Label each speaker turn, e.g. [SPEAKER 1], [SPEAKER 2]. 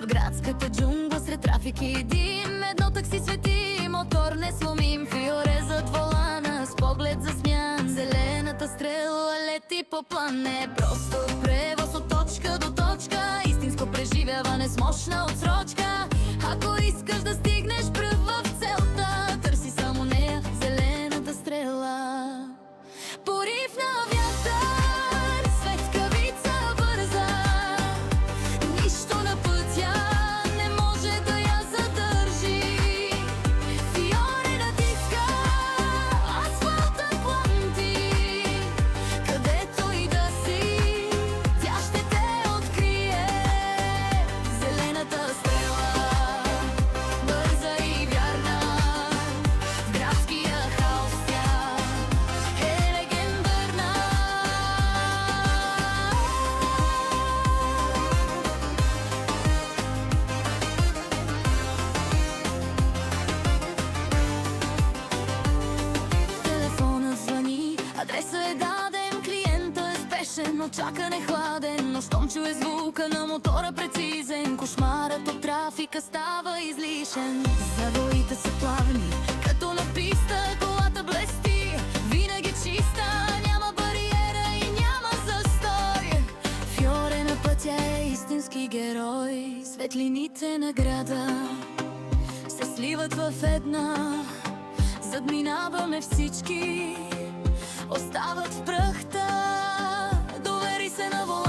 [SPEAKER 1] градската джунгла сред трафик и дим. Едно такси свети, мотор не сломим. Фиоре зад волана с поглед засмян. Зелената стрела лети по план. Не е просто превоз от точка до точка, истинско преживяване с мощна отсрочка. Ако искаш да стигнеш пръв в целта, търси само нея, зелената стрела. Порив на вятър, светкавица бърза, нищо на пътя не може да я задържи. Фиоре натиска, асфалтът пламти, където и да си, тя ще те открие. Зелената стрела, бърза и вярна, в градския хаос тя е легендарна. Телефонът звъни, адресът е даден, клиента е спешен, очакан е хладен. Но щом чуе звука на мотора прецизен, кошмарът от трафика става излишен. Завоите са плавни, като на писта, колата блести, винаги чиста, няма бариера и няма застой. Фиоре на пътя е истински герой. Светлините на града се сливат в една, задминаваме всички, остават в пръхта. Довери се на волана.